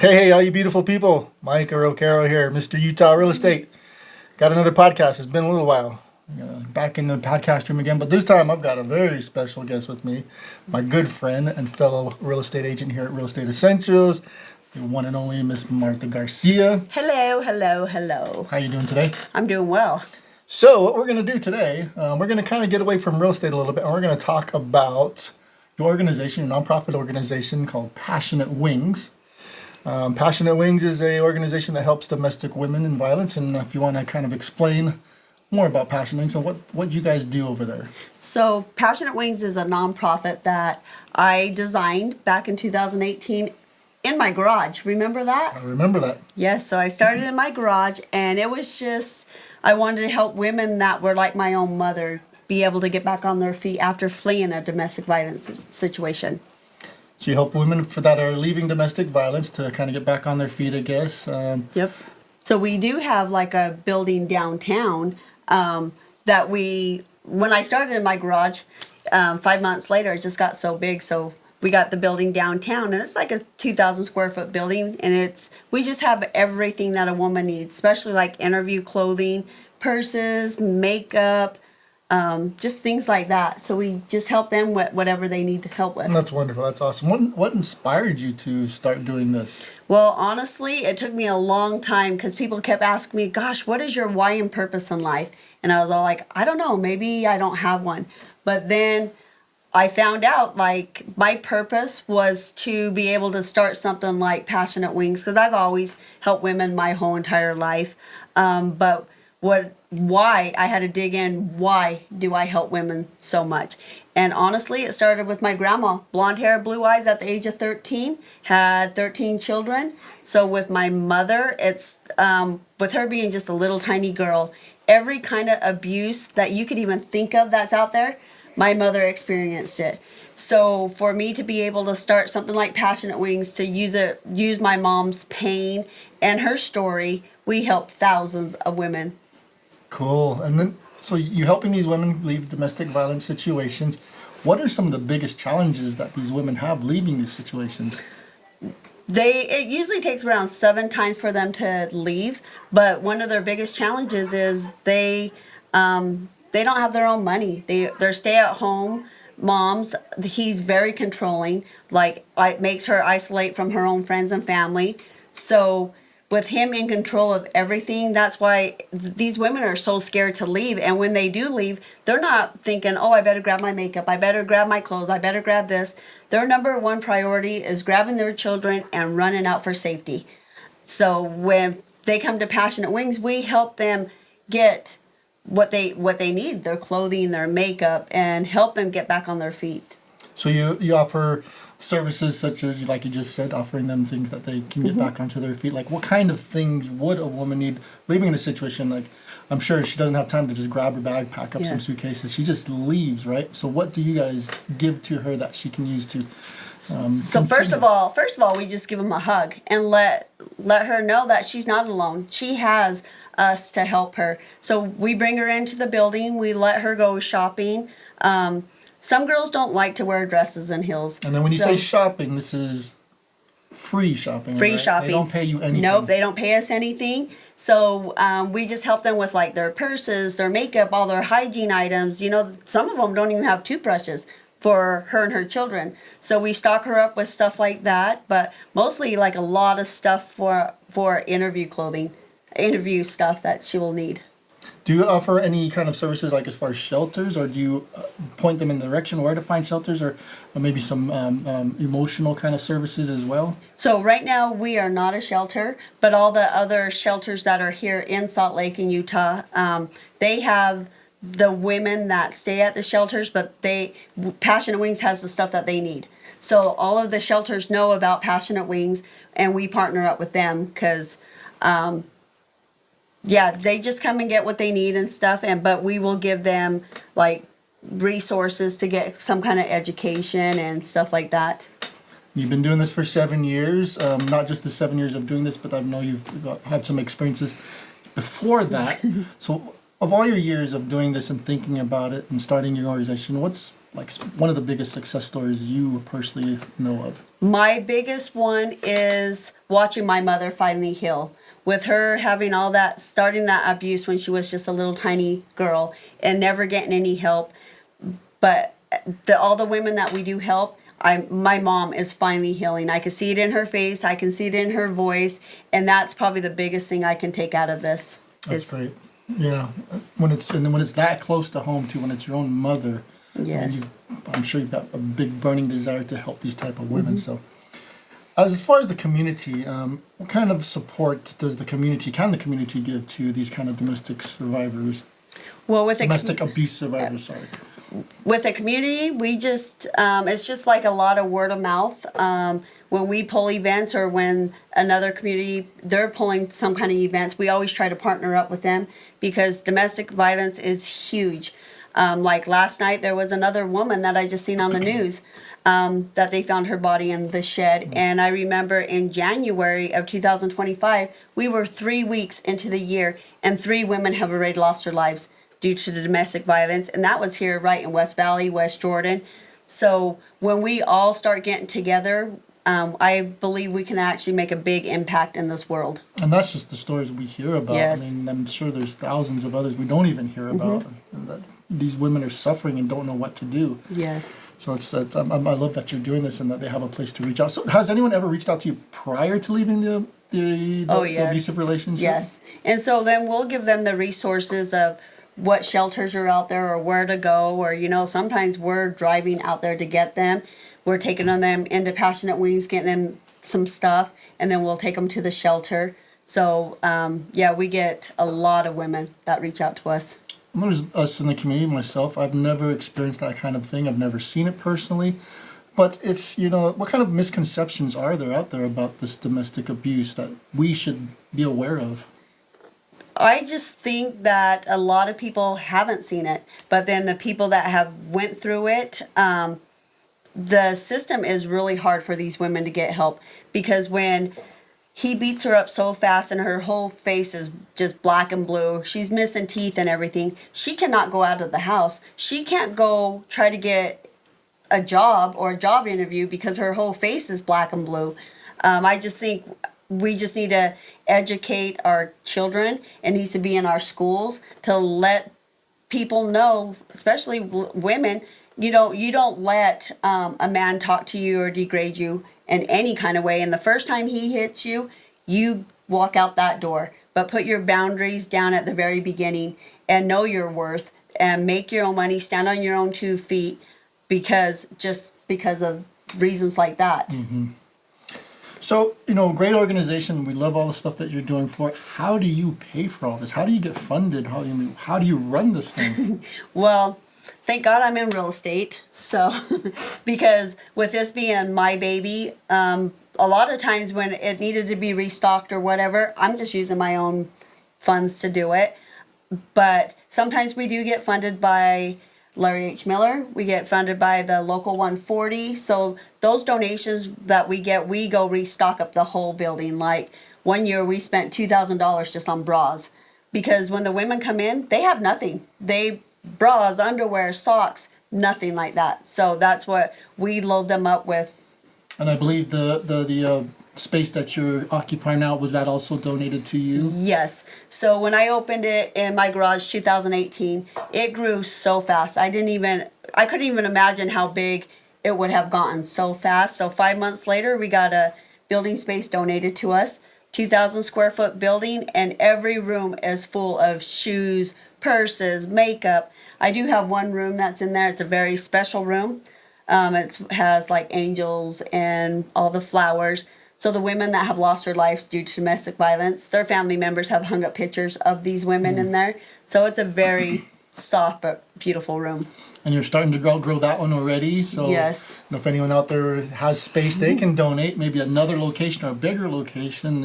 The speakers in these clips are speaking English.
Hey, all you beautiful people. Micah Roquiero here, Mr. Utah Real Estate. Got another podcast. It's been a little while. Back in the podcast room again, but this time I've got a very special guest with me, my good friend and fellow real estate agent here at Real Estate Essentials, the one and only Miss Martha Garcia. Hello, hello, hello. How you doing today? I'm doing well. So what we're going to do today, we're going to kind of get away from real estate a little bit, and we're going to talk about your organization, your nonprofit organization called Passionate Wings. Passionate Wings is a organization that helps domestic women in violence, and if you want to kind of explain more about Passionate Wings, so what you guys do over there. So Passionate Wings is a nonprofit that I designed back in 2018 in my garage. Remember that? I remember that. Yes, so I started in my garage, and it was just, I wanted to help women that were like my own mother be able to get back on their feet after fleeing a domestic violence situation. So you help women that are leaving domestic violence to kind of get back on their feet, I guess. Yep. So we do have like a building downtown that when I started in my garage, 5 months later, it just got so big. So we got the building downtown, and it's like a 2,000 square foot building, and we just have everything that a woman needs, especially like interview clothing, purses, makeup, just things like that. So we just help them with whatever they need help with. That's wonderful. That's awesome. What inspired you to start doing this? Well, honestly, it took me a long time because people kept asking me, gosh, what is your why and purpose in life? And I was all like, I don't know, maybe I don't have one. But then I found out like my purpose was to be able to start something like Passionate Wings, because I've always helped women my whole entire life. But why I had to dig in, why do I help women so much? And honestly, it started with my grandma. Blonde hair, blue eyes at the age of 13, had 13 children. So with my mother, it's with her being just a little tiny girl, every kind of abuse that you could even think of that's out there, my mother experienced it. So for me to be able to start something like Passionate Wings, to use my mom's pain and her story, we helped thousands of women. Cool. And then, so you're helping these women leave domestic violence situations. What are some of the biggest challenges that these women have leaving these situations? It usually takes around 7 times for them to leave, but one of their biggest challenges is they don't have their own money. They're stay-at-home moms. He's very controlling. Like, it makes her isolate from her own friends and family. So with him in control of everything, that's why these women are so scared to leave. And when they do leave, they're not thinking, oh, I better grab my makeup, I better grab my clothes, I better grab this. Their number one priority is grabbing their children and running out for safety. So when they come to Passionate Wings, we help them get what they need, their clothing, their makeup, and help them get back on their feet. So you offer services such as, like you just said, offering them things that they can get back onto their feet. Like, what kind of things would a woman need leaving in a situation? Like, I'm sure she doesn't have time to just grab her bag, pack up some suitcases. She just leaves, right? So what do you guys give to her that she can use to So first of all, we just give them a hug and let her know that she's not alone. She has us to help her. So we bring her into the building. We let her go shopping. Some girls don't like to wear dresses and heels. And then when you say shopping, this is free shopping, free right? shopping. They don't pay you anything. Nope, they don't pay us anything. So we just help them with like their purses, their makeup, all their hygiene items. You know, some of them don't even have toothbrushes for her and her children. So we stock her up with stuff like that, but mostly like a lot of stuff for interview clothing, interview stuff that she will need. Do you offer any kind of services, like as far as shelters, or do you point them in the direction where to find shelters, or maybe some emotional kind of services as well? So right now we are not a shelter, but all the other shelters that are here in Salt Lake in Utah, they have the women that stay at the shelters, but Passionate Wings has the stuff that they need. So all of the shelters know about Passionate Wings, and we partner up with them because they just come and get what they need and stuff, but we will give them like resources to get some kind of education and stuff like that. You've been doing this for 7 years, not just the 7 years of doing this, but I know you've had some experiences before that. So of all your years of doing this and thinking about it and starting your organization, what's one of the biggest success stories you personally know of? My biggest one is watching my mother finally heal. With her having all that, starting that abuse when she was just a little tiny girl and never getting any help. But all the women that we do help, my mom is finally healing. I can see it in her face. I can see it in her voice. And that's probably the biggest thing I can take out of this. That's great. Yeah. When it's that close to home too, when it's your own mother. Yes. I'm sure you've got a big burning desire to help these type of women. So as far as the community, what kind of support can the community give to these kind of domestic survivors? Well, Domestic abuse survivors, sorry. With the community, we just, it's just like a lot of word of mouth. When we pull events or when another community, they're pulling some kind of events, we always try to partner up with them because domestic violence is huge. Like last night, there was another woman that I just seen on the news that they found her body in the shed. And I remember in January of 2025, we were 3 weeks into the year and 3 women have already lost their lives due to the domestic violence. And that was here right in West Valley, West Jordan. So when we all start getting together, I believe we can actually make a big impact in this world. And that's just the stories we hear about. Yes. I mean, I'm sure there's thousands of others we don't even hear about. That these women are suffering and don't know what to do. Yes. So I love that you're doing this and that they have a place to reach out. So has anyone ever reached out to you prior to leaving the abusive relationship? Yes. And so then we'll give them the resources of what shelters are out there or where to go, or sometimes we're driving out there to get them. We're taking them into Passionate Wings, getting them some stuff, and then we'll take them to the shelter. So we get a lot of women that reach out to us. There's us in the community, myself. I've never experienced that kind of thing. I've never seen it personally. But what kind of misconceptions are there out there about this domestic abuse that we should be aware of? I just think that a lot of people haven't seen it, but then the people that have went through it, the system is really hard for these women to get help because when he beats her up so fast and her whole face is just black and blue, she's missing teeth and everything, she cannot go out of the house. She can't go try to get a job or a job interview because her whole face is black and blue. I just think we just need to educate our children. It needs to be in our schools to let people know, especially women, you don't let a man talk to you or degrade you in any kind of way. And the first time he hits you, you walk out that door. But put your boundaries down at the very beginning and know your worth and make your own money, stand on your own 2 feet because of reasons like that. Mm-hmm. So, great organization. We love all the stuff that you're doing for it. How do you pay for all this? How do you get funded? How do you run this thing? Well, thank God I'm in real estate. So, because with this being my baby, a lot of times when it needed to be restocked or whatever, I'm just using my own funds to do it. But sometimes we do get funded by Larry H. Miller. We get funded by the local 140. So those donations that we get, we go restock up the whole building. Like one year we spent $2,000 just on bras. Because when the women come in, they have nothing. Bras, underwear, socks, nothing like that. So that's what we load them up with. And I believe the space that you're occupying now, was that also donated to you? Yes. So when I opened it in my garage 2018, it grew so fast. I couldn't even imagine how big it would have gotten so fast. So 5 months later, we got a building space donated to us, 2,000 square foot building, and every room is full of shoes, purses, makeup. I do have one room that's in there. It's a very special room. It has like angels and all the flowers. So the women that have lost their lives due to domestic violence, their family members have hung up pictures of these women in there. So it's a very soft but beautiful room. And you're starting to grow that one already. So yes. If anyone out there has space, they can donate. Maybe another location or a bigger location.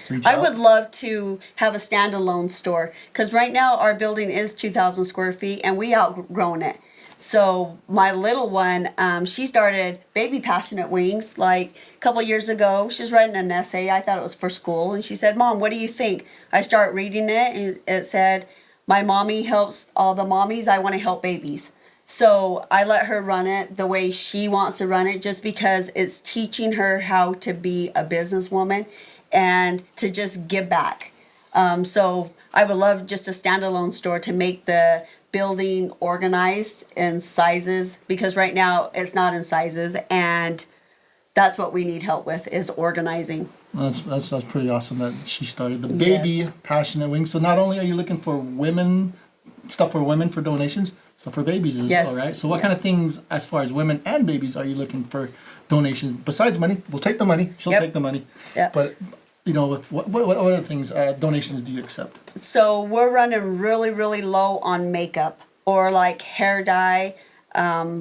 Reach out. I would love to have a standalone store because right now our building is 2,000 square feet and we outgrown it. So my little one, she started Baby Passionate Wings like a couple years ago. She was writing an essay. I thought it was for school. And she said, "Mom, what do you think?" I start reading it and it said, "My mommy helps all the mommies. I want to help babies." So I let her run it the way she wants to run it, just because it's teaching her how to be a businesswoman and to just give back. So I would love just a standalone store to make the building organized in sizes, because right now it's not in sizes, and that's what we need help with, is organizing. That's pretty awesome that she started the baby passionate wings. So not only are you looking for women stuff for women for donations, stuff for babies as well, right? So what kind of things as far as women and babies are you looking for donations besides money? We'll take the money. She'll take the money. But you know, what other things donations do you accept? So we're running really low on makeup or like hair dye.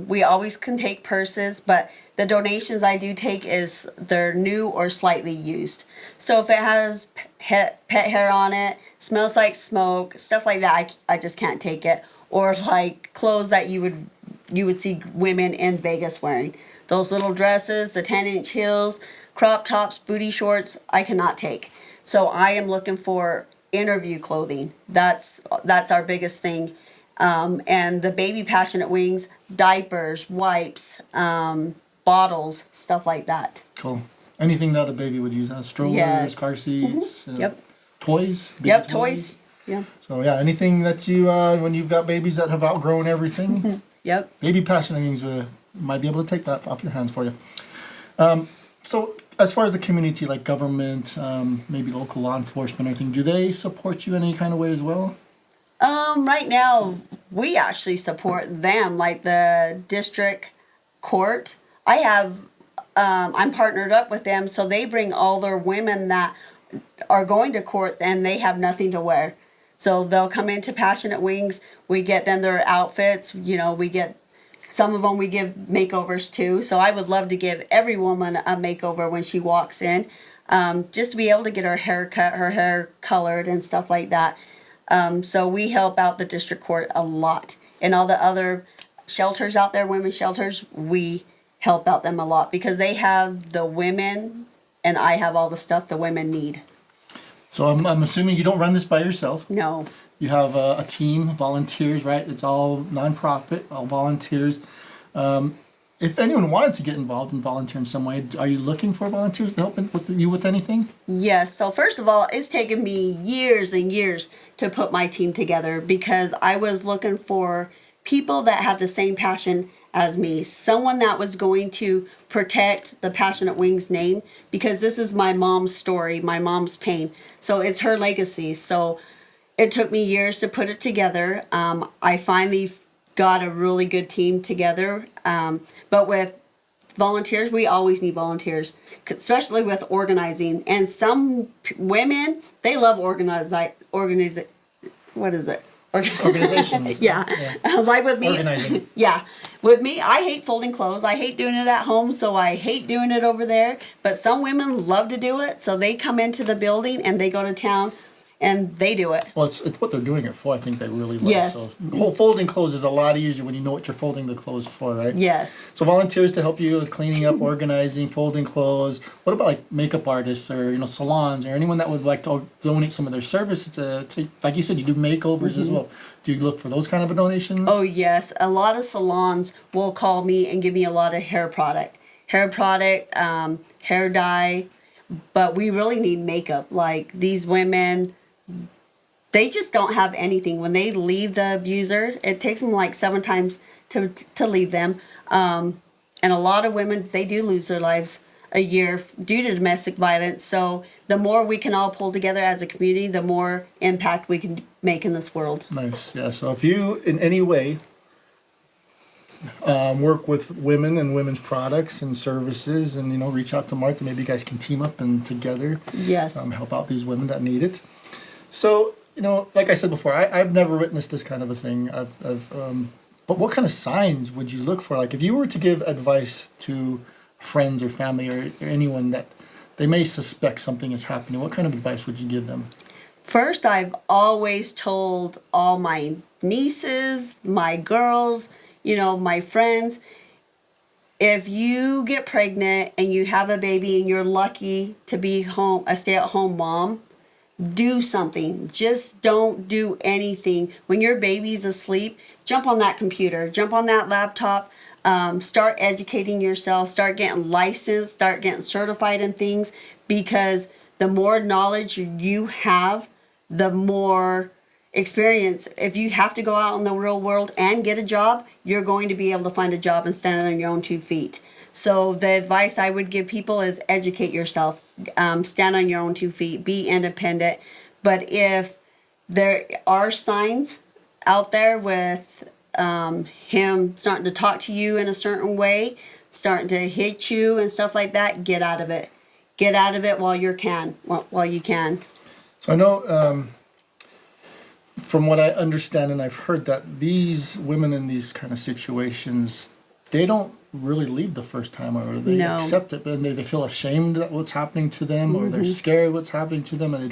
We always can take purses, but the donations I do take is they're new or slightly used. So if it has pet hair on it, smells like smoke, stuff like that, I just can't take it. Or like clothes that you would see women in Vegas wearing. Those little dresses, the 10-inch heels, crop tops, booty shorts, I cannot take. So I am looking for interview clothing. That's our biggest thing. And the baby passionate wings, diapers, wipes, bottles, stuff like that. Cool. Anything that a baby would use, strollers, car seats, toys. Yep, toys. Yeah. So yeah, anything that you when you've got babies that have outgrown everything. Yep. Baby passionate wings might be able to take that off your hands for you. So as far as the community, like government, maybe local law enforcement, or anything, do they support you in any kind of way as well? Right now, we actually support them, like the district court. I'm partnered up with them, so they bring all their women that are going to court and they have nothing to wear. So they'll come into Passionate Wings. We get them their outfits. You know, we get some of them. We give makeovers too. So I would love to give every woman a makeover when she walks in, just to be able to get her hair cut, her hair colored, and stuff like that. So we help out the district court a lot, and all the other shelters out there, women's shelters. We help out them a lot because they have the women, and I have all the stuff the women need. So I'm assuming you don't run this by yourself. No. You have a team, volunteers, right? It's all nonprofit, all volunteers. If anyone wanted to get involved and volunteer in some way, are you looking for volunteers to help you with anything? Yes. So first of all, it's taken me years and years to put my team together because I was looking for people that have the same passion as me, someone that was going to protect the Passionate Wings name, because this is my mom's story, my mom's pain. So it's her legacy. So it took me years to put it together. I finally got a really good team together. But with volunteers, we always need volunteers, especially with organizing. And some women, they love organization. Yeah. Like with me. Organizing. Yeah. With me, I hate folding clothes. I hate doing it at home, so I hate doing it over there. But some women love to do it, so they come into the building and they go to town and they do it. Well, it's what they're doing it for. I think they really love. Yes. So whole folding clothes is a lot easier when you know what you're folding the clothes for, right? Yes. So volunteers to help you with cleaning up, organizing, folding clothes. What about like makeup artists or salons or anyone that would like to donate some of their services to like you said, you do makeovers as well. Do you look for those kind of donations? Oh yes, a lot of salons will call me and give me a lot of hair product, hair dye, but we really need makeup. Like these women, they just don't have anything. When they leave the abuser, it takes them like 7 times to leave them. And a lot of women, they do lose their lives a year due to domestic violence. So the more we can all pull together as a community, the more impact we can make in this world. Nice. Yeah. So if you in any way work with women and women's products and services, and reach out to Martha, maybe you guys can team up and together help out these women that need it. So like I said before, I've never witnessed this kind of a thing. But what kind of signs would you look for? Like if you were to give advice to friends or family or anyone that they may suspect something is happening, what kind of advice would you give them? First, I've always told all my nieces, my girls, my friends, if you get pregnant and you have a baby and you're lucky to be home, a stay-at-home mom, do something. Just don't do anything. When your baby's asleep, jump on that computer, jump on that laptop, start educating yourself, start getting licensed, start getting certified in things, because the more knowledge you have, the more experience. If you have to go out in the real world and get a job, you're going to be able to find a job and stand on your own 2 feet. So the advice I would give people is educate yourself, stand on your own 2 feet, be independent. But if there are signs out there with him starting to talk to you in a certain way, starting to hit you and stuff like that, get out of it. Get out of it while you can. So I know, from what I understand, and I've heard, that these women in these kind of situations, they don't really leave the first time, or they accept it, but they feel ashamed at what's happening to them, or they're scared what's happening to them, and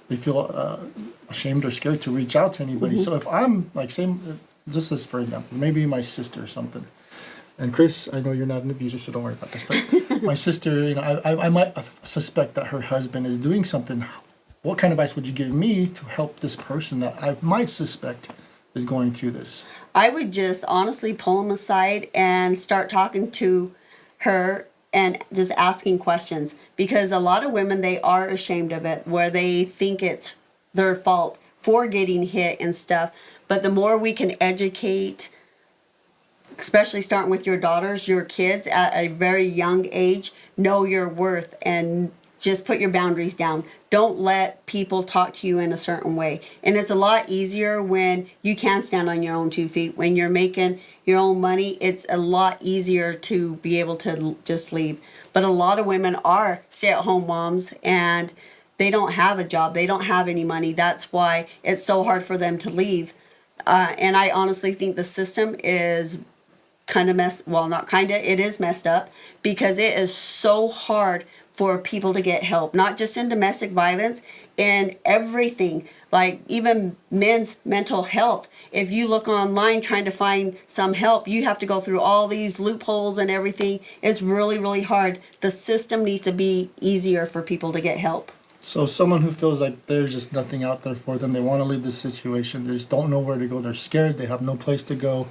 they feel ashamed or scared to reach out to anybody. So if I'm like, just as for example, maybe my sister or something, and Chris, I know you're not an abuser, so don't worry about this, but my sister, I might suspect that her husband is doing something. What kind of advice would you give me to help this person that I might suspect is going through this? I would just honestly pull him aside and start talking to her and just asking questions, because a lot of women, they are ashamed of it, where they think it's their fault for getting hit and stuff. But the more we can educate, especially starting with your daughters, your kids at a very young age, know your worth and just put your boundaries down. Don't let people talk to you in a certain way. And it's a lot easier when you can stand on your own 2 feet. When you're making your own money, it's a lot easier to be able to just leave. But a lot of women are stay-at-home moms and they don't have a job. They don't have any money. That's why it's so hard for them to leave. And I honestly think the system is it is messed up, because it is so hard for people to get help, not just in domestic violence, in everything, like even men's mental health. If you look online trying to find some help, you have to go through all these loopholes and everything. It's really, really hard. The system needs to be easier for people to get help. So someone who feels like there's just nothing out there for them, they want to leave this situation, they just don't know where to go, they're scared, they have no place to go,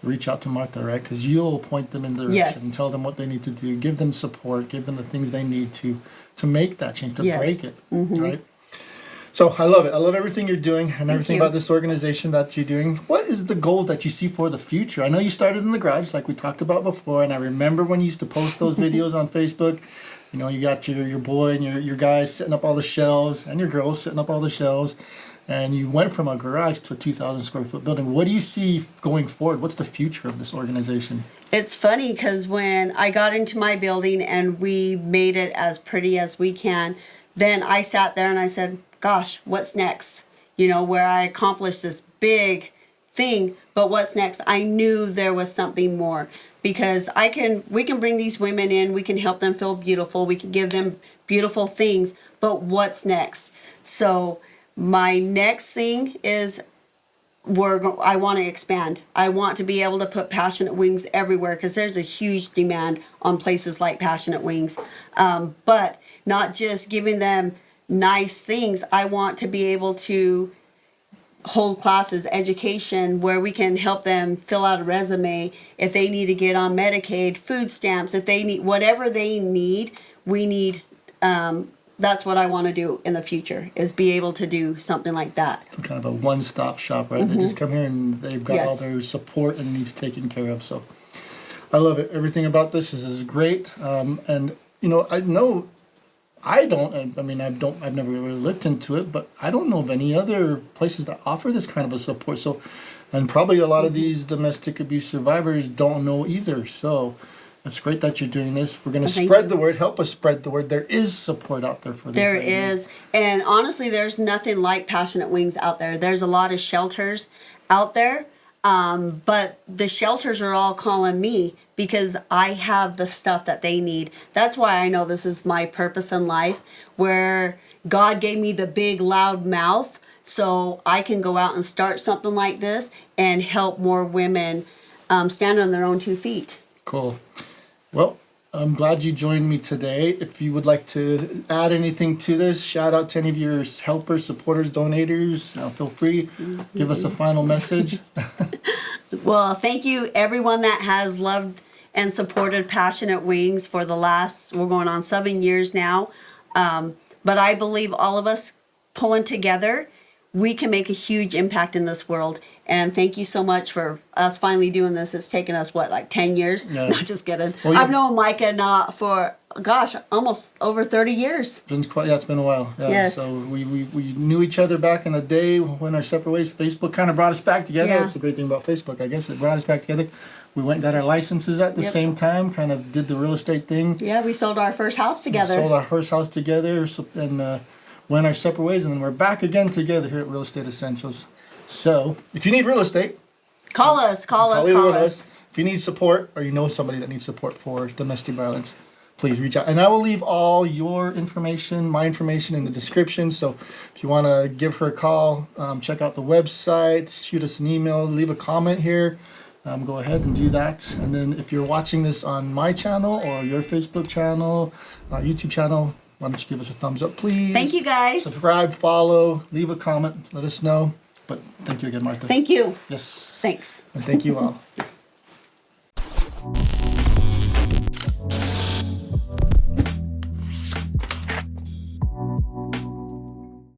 reach out to Martha, right? Because you'll point them in the direction and tell them what they need to do, give them support, give them the things they need to make that change, to break it, right? So I love it. I love everything you're doing and everything about this organization that you're doing. What is the goal that you see for the future? I know you started in the garage, like we talked about before, and I remember when you used to post those videos on Facebook. You got your boy and your guys setting up all the shelves, and your girls setting up all the shelves. And you went from a garage to a 2,000 square foot building. What do you see going forward? What's the future of this organization? It's funny because when I got into my building and we made it as pretty as we can, then I sat there and I said, gosh, what's next? Where I accomplished this big thing, but what's next? I knew there was something more, because we can bring these women in, we can help them feel beautiful, we can give them beautiful things, but what's next? So my next thing is I want to expand. I want to be able to put Passionate Wings everywhere, because there's a huge demand on places like Passionate Wings. But not just giving them nice things. I want to be able to hold classes, education, where we can help them fill out a resume if they need to get on Medicaid, food stamps, if they need whatever they need. We need. That's what I want to do in the future, is be able to do something like that. So kind of a one-stop shop, right? They just come here and they've got all their support and needs taken care of. So I love it. Everything about this is great. And I know I've never really looked into it, but I don't know of any other places that offer this kind of a support. So, and probably a lot of these domestic abuse survivors don't know either. So it's great that you're doing this. We're going to spread the word. Help us spread the word. There is support out there for this. There is. And honestly, there's nothing like Passionate Wings out there. There's a lot of shelters out there. But the shelters are all calling me because I have the stuff that they need. That's why I know this is my purpose in life, where God gave me the big, loud mouth so I can go out and start something like this and help more women stand on their own 2 feet. Cool. Well, I'm glad you joined me today. If you would like to add anything to this, shout out to any of your helpers, supporters, donators. Feel free. Give us a final message. Well, thank you everyone that has loved and supported Passionate Wings for the last, we're going on 7 years now. But I believe all of us pulling together, we can make a huge impact in this world. And thank you so much for us finally doing this. It's taken us, what, like 10 years? Yeah. No, just kidding. Well, yeah. I've known Micah now for, gosh, almost over 30 years. It's been a while. Yeah. Yes. So we knew each other back in the day when our separate ways. Facebook kind of brought us back together. Yeah. That's the great thing about Facebook, I guess. It brought us back together. We went and got our licenses at the Yep. same time, kind of did the real estate thing. Yeah, we sold our first house together. Sold our first house together and went our separate ways. And then we're back again together here at Real Estate Essentials. So if you need real estate, Call us. call either one of us. If you need support or you know somebody that needs support for domestic violence, please reach out. And I will leave all your information, my information in the description. So if you want to give her a call, check out the website, shoot us an email, leave a comment here. Go ahead and do that. And then if you're watching this on my channel or your Facebook channel, YouTube channel, why don't you give us a thumbs up, please? Thank you, guys. Subscribe, follow, leave a comment, let us know. But thank you again, Martha. Thank you. Yes. Thanks. And thank you all.